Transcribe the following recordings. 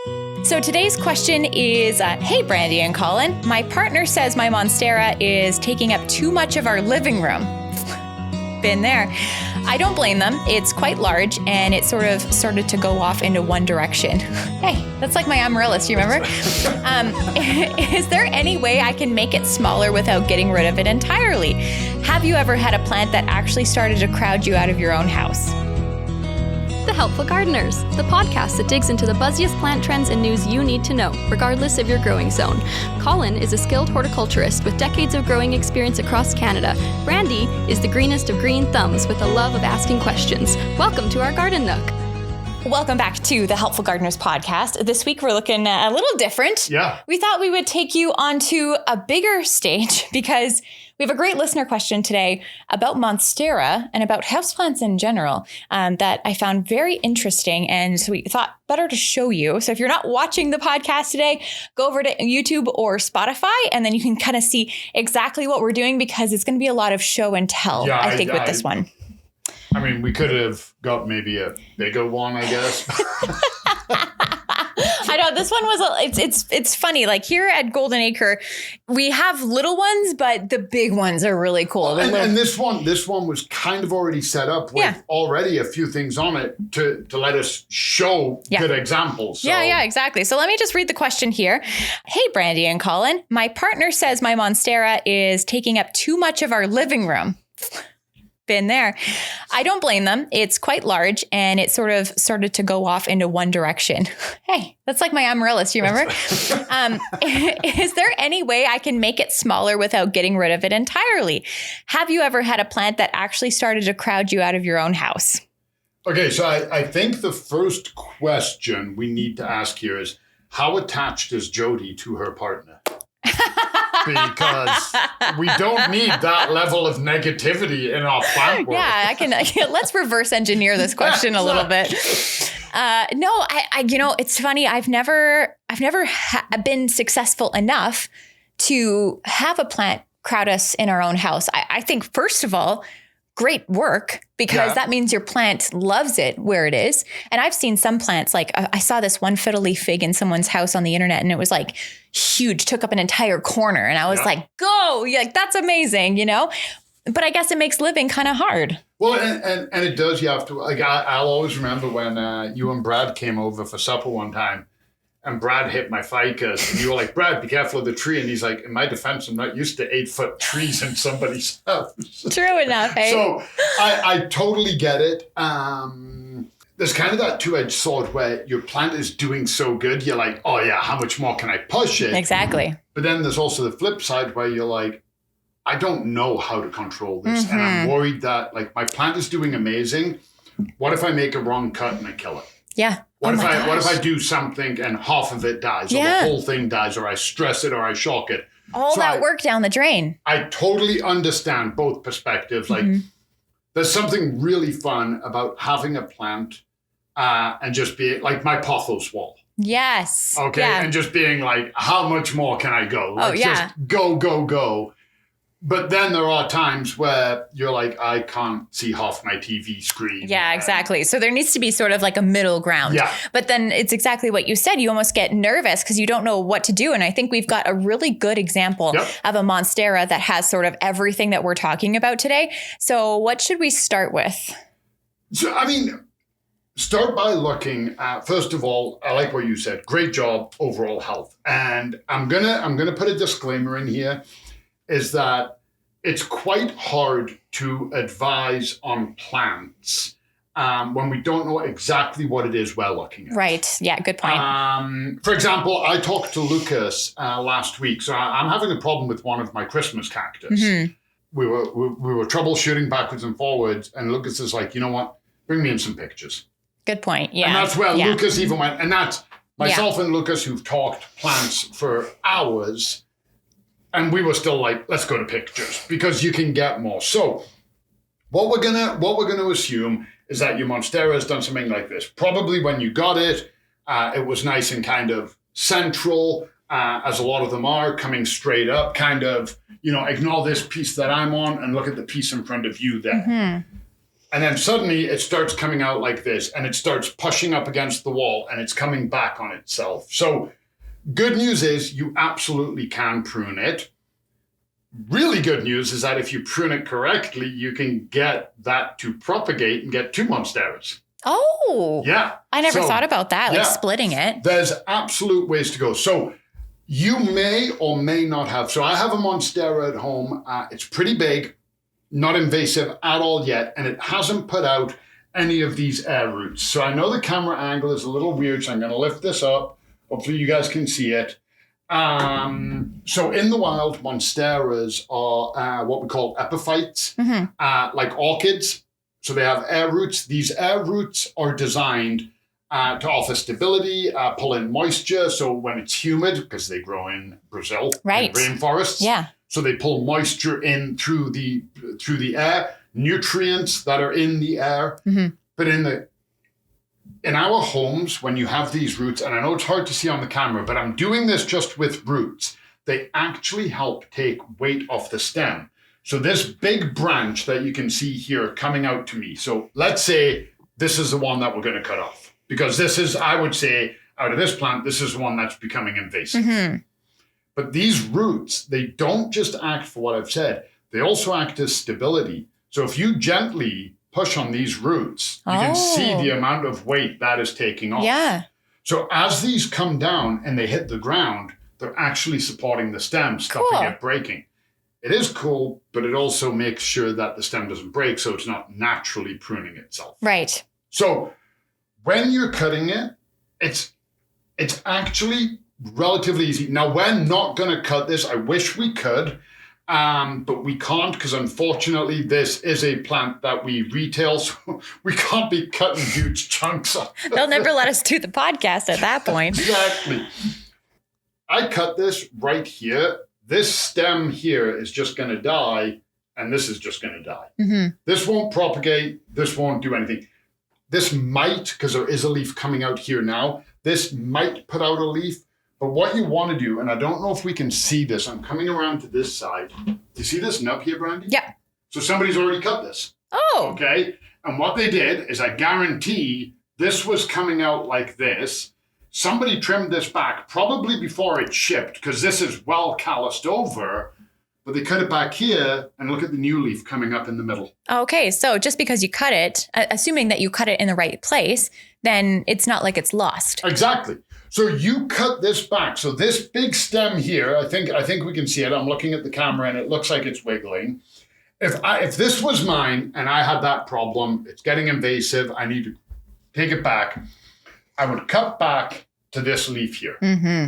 So today's question is, hey, Brandi and Colin, my partner says my Monstera is taking up too much of our living room. Been there. I don't blame them. It's quite large and it sort of started to go off into one direction. Hey, that's like my amaryllis, you remember? Is there any way I can make it smaller without getting rid of it entirely? Have you ever had a plant that actually started to crowd you out of your own house? The Helpful Gardeners, the podcast that digs into the buzziest plant trends and news you need to know, regardless of your growing zone. Colin is a skilled horticulturist with decades of growing experience across Canada. Brandi is the greenest of green thumbs with a love of asking questions. Welcome to our Garden Nook. Welcome back to the Helpful Gardeners podcast. This week we're looking a little different. Yeah. We thought we would take you onto a bigger stage because we have a great listener question today about Monstera and about houseplants in general that I found very interesting. And so we thought better to show you. So if you're not watching the podcast today, go over to YouTube or Spotify, and then you can kind of see exactly what we're doing because it's going to be a lot of show and tell, I think, with this one. I mean, we could have got maybe a bigger one, I guess. I know this one was it's funny. Like here at Golden Acre, we have little ones, but the big ones are really cool. And this one was kind of already set up with already a few things on it to let us show good examples. So. Yeah, exactly. So let me just read the question here. Hey, Brandi and Colin, my partner says my Monstera is taking up too much of our living room. Been there. I don't blame them. It's quite large and it sort of started to go off into one direction. Hey, that's like my amaryllis, you remember? Is there any way I can make it smaller without getting rid of it entirely? Have you ever had a plant that actually started to crowd you out of your own house? Okay, so I think the first question we need to ask here is, how attached is Jodi to her partner? Because we don't need that level of negativity in our plant world. Yeah, let's reverse engineer this question a little bit. No, I it's funny. I've never been successful enough to have a plant crowd us in our own house. I think, first of all, great work, because that means your plant loves it where it is. And I've seen some plants, like I saw this one fiddle leaf fig in someone's house on the internet, and it was like huge, took up an entire corner. And I was like, go, like, that's amazing, But I guess it makes living kind of hard. Well, and it does. You have to, like, I'll always remember when you and Brad came over for supper one time, and Brad hit my ficus, and you were like, Brad, be careful of the tree. And he's like, in my defense, I'm not used to 8-foot trees in somebody's house. True enough, eh? So I totally get it. There's kind of that two-edged sword where your plant is doing so good, you're like, oh yeah, how much more can I push it? Exactly. But then there's also the flip side where you're like, I don't know how to control this. And I'm worried that, like, my plant is doing amazing. What if I make a wrong cut and I kill it? Yeah. What if I do something and half of it dies, or the whole thing dies, or I stress it, or I shock it? All that work down the drain. I totally understand both perspectives. Like, there's something really fun about having a plant and just be like my pothos wall. Yes. Okay. Yeah. And just being like, how much more can I go? Like, just go, go, go. But then there are times where you're like, I can't see half my TV screen. Yeah, exactly. So there needs to be sort of like a middle ground. Yeah. But then it's exactly what you said. You almost get nervous because you don't know what to do. And I think we've got a really good example of a Monstera that has sort of everything that we're talking about today. So what should we start with? So, I mean, start by looking at, first of all, I like what you said. Great job, overall health. And I'm gonna put a disclaimer in here, is that it's quite hard to advise on plants when we don't know exactly what it is we're looking at. Right. Yeah, good point. For example, I talked to Lucas last week. So I'm having a problem with one of my Christmas cactus. We were troubleshooting backwards and forwards, and Lucas is like, you know what? Bring me in some pictures. Good point. Yeah. And that's where Lucas even went. And that's myself and Lucas, who've talked plants for hours. And we were still like, let's go to pictures, because you can get more. So what we're gonna assume is that your Monstera has done something like this. Probably when you got it, it was nice and kind of central, as a lot of them are, coming straight up, kind of, ignore this piece that I'm on and look at the piece in front of you there. And then suddenly it starts coming out like this, and it starts pushing up against the wall, and it's coming back on itself. So good news is you absolutely can prune it. Really good news is that if you prune it correctly, you can get that to propagate and get 2 monsteras. Oh. Yeah. I never thought about that, like splitting it. There's absolute ways to go. So you may or may not have. So I have a Monstera at home. It's pretty big, not invasive at all yet, and it hasn't put out any of these air roots. So I know the camera angle is a little weird, so I'm going to lift this up. Hopefully you guys can see it. So in the wild, Monsteras are what we call epiphytes, like orchids. So they have air roots. These air roots are designed to offer stability, pull in moisture. So when it's humid, because they grow in Brazil, in rainforests. Yeah. So they pull moisture in through the air, nutrients that are in the air. But in our homes, when you have these roots, and I know it's hard to see on the camera, but I'm doing this just with roots, they actually help take weight off the stem. So this big branch that you can see here coming out to me. So let's say this is the one that we're going to cut off, because this is, I would say, out of this plant, this is one that's becoming invasive. But these roots, they don't just act for what I've said. They also act as stability. So if you gently push on these roots, you can see the amount of weight that is taking off. Yeah. So as these come down and they hit the ground, they're actually supporting the stem, stopping it breaking. It is cool, but it also makes sure that the stem doesn't break, so it's not naturally pruning itself. Right. So when you're cutting it, it's actually relatively easy. Now, we're not going to cut this. I wish we could, but we can't, because unfortunately, this is a plant that we retail, so we can't be cutting huge chunks of it. They'll never let us do the podcast at that point. Exactly. I cut this right here. This stem here is just going to die, and this is just going to die. This won't propagate. This won't do anything. This might, because there is a leaf coming out here now, this might put out a leaf. But what you want to do, and I don't know if we can see this, I'm coming around to this side. Do you see this nub here, Brandi? Yeah. So somebody's already cut this. Oh. Okay. And what they did is, I guarantee this was coming out like this. Somebody trimmed this back probably before it shipped, because this is well calloused over, but they cut it back here, and look at the new leaf coming up in the middle. Okay. So just because you cut it, assuming that you cut it in the right place, then it's not like it's lost. Exactly. So you cut this back. So this big stem here, I think we can see it. I'm looking at the camera and it looks like it's wiggling. If this was mine and I had that problem, it's getting invasive, I need to take it back, I would cut back to this leaf here.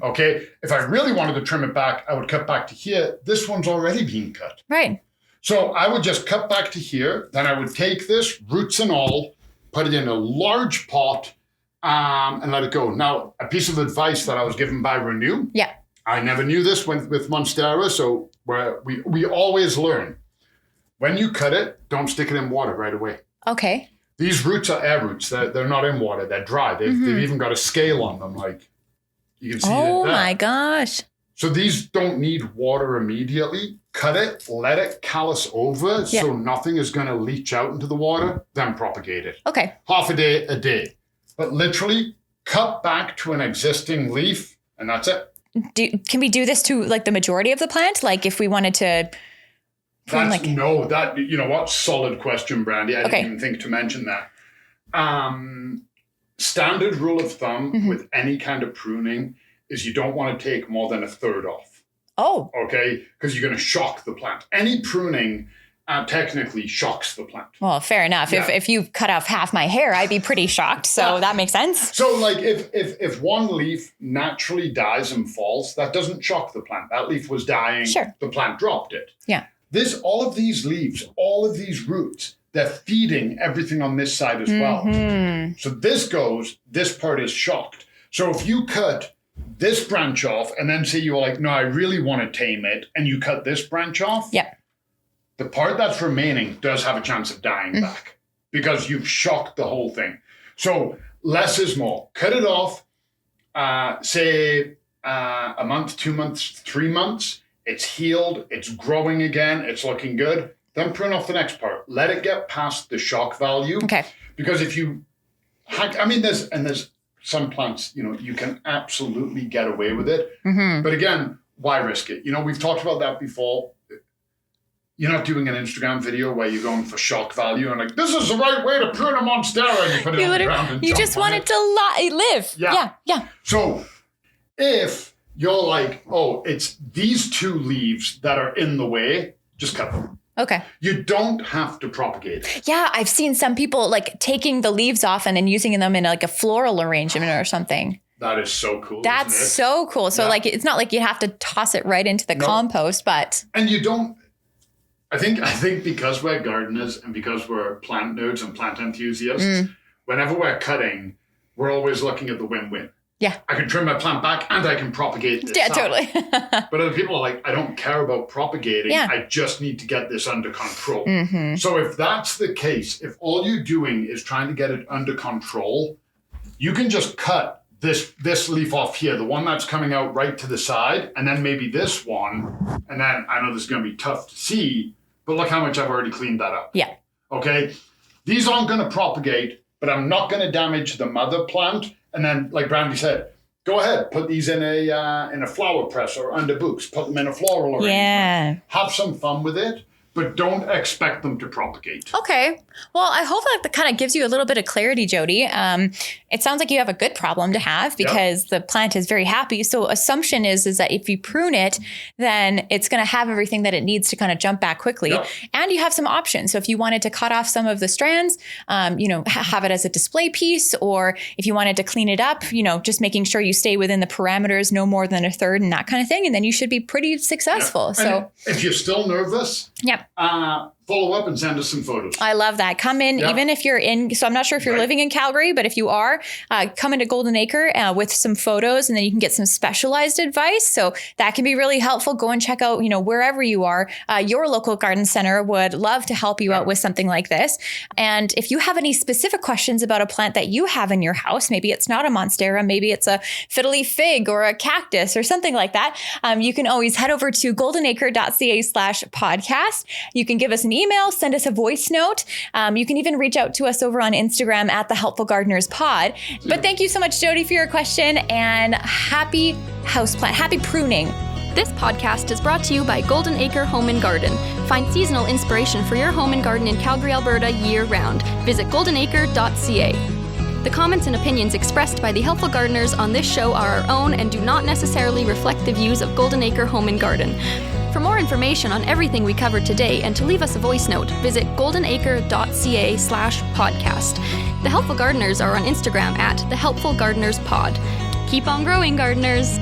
Okay. If I really wanted to trim it back, I would cut back to here. This one's already being cut. Right. So I would just cut back to here. Then I would take this, roots and all, put it in a large pot, and let it go. Now, a piece of advice that I was given by Renew. Yeah. I never knew this with Monstera, so we always learn. When you cut it, don't stick it in water right away. Okay. These roots are air roots. They're not in water. They're dry. They've even got a scale on them. Like you can see. Oh my gosh. So these don't need water immediately. Cut it, let it callus over, so nothing is going to leach out into the water, then propagate it. Okay. Half a day. But literally cut back to an existing leaf, and that's it. Can we do this to like the majority of the plant? Like if we wanted to prune you know what? Solid question, Brandi. I didn't even think to mention that. Standard rule of thumb with any kind of pruning is you don't want to take more than a third off. Oh. Okay? Because you're going to shock the plant. Any pruning technically shocks the plant. Well, fair enough. Yeah. If you cut off half my hair, I'd be pretty shocked. So that makes sense. So like if one leaf naturally dies and falls, that doesn't shock the plant. That leaf was dying. Sure. The plant dropped it. Yeah. All of these leaves, all of these roots, they're feeding everything on this side as well. So this part is shocked. So if you cut this branch off and then say you're like, no, I really want to tame it, and you cut this branch off. Yeah. The part that's remaining does have a chance of dying back because you've shocked the whole thing. So less is more. Cut it off, say a month, 2 months, 3 months. It's healed. It's growing again. It's looking good. then prune off the next part. Let it get past the shock value. Okay. Because if you there's some plants, you can absolutely get away with it. Mm-hmm. But again, why risk it? We've talked about that before. You're not doing an Instagram video where you're going for shock value and like, this is the right way to prune a monstera, and you put it on the ground and you just want it to live. Yeah. So if you're like, oh, it's these 2 leaves that are in the way, just cut them. Okay. You don't have to propagate it. Yeah, I've seen some people like taking the leaves off and then using them in like a floral arrangement or something. That is so cool. That's so cool. So like, it's not like you have to toss it right into the compost, but. And you don't. I think because we're gardeners and because we're plant nerds and plant enthusiasts, whenever we're cutting, we're always looking at the win-win. Yeah. I can trim my plant back and I can propagate this. Yeah, out. totally. But other people are like, I don't care about propagating. Yeah. I just need to get this under control. Mm-hmm. So if that's the case, if all you're doing is trying to get it under control, you can just cut this leaf off here, the one that's coming out right to the side, and then maybe this one. And then I know this is going to be tough to see, but look how much I've already cleaned that up. Yeah. Okay. These aren't going to propagate, but I'm not going to damage the mother plant. And then, like Brandi said, go ahead, put these in a flower press or under books, put them in a floral arrangement. Yeah. Have some fun with it, but don't expect them to propagate. Okay. Well, I hope that kind of gives you a little bit of clarity, Jodi. It sounds like you have a good problem to have because the plant is very happy. So assumption is that if you prune it, then it's going to have everything that it needs to kind of jump back quickly. Yep. And you have some options. So if you wanted to cut off some of the strands, have it as a display piece, or if you wanted to clean it up, just making sure you stay within the parameters, no more than a third and that kind of thing. And then you should be pretty successful. Yep. So and if you're still nervous, follow up and send us some photos. I love that. Come in, even if you're in, so I'm not sure if you're living in Calgary, but if you are, come into Golden Acre with some photos, and then you can get some specialized advice. So that can be really helpful. Go and check out, wherever you are, your local garden center would love to help you out with something like this. And if you have any specific questions about a plant that you have in your house, maybe it's not a monstera, maybe it's a fiddly fig or a cactus or something like that, you can always head over to goldenacre.ca/podcast. You can give us an email, send us a voice note. You can even reach out to us over on Instagram at the Helpful Gardeners Pod. But thank you so much, Jodi, for your question, and happy houseplant, happy pruning. This podcast is brought to you by Golden Acre Home and Garden. Find seasonal inspiration for your home and garden in Calgary, Alberta year-round. Visit goldenacre.ca. The comments and opinions expressed by the Helpful Gardeners on this show are our own and do not necessarily reflect the views of Golden Acre Home and Garden. For more information on everything we covered today and to leave us a voice note, visit goldenacre.ca/podcast. The Helpful Gardeners are on Instagram at The Helpful Gardeners Pod. Keep on growing, gardeners!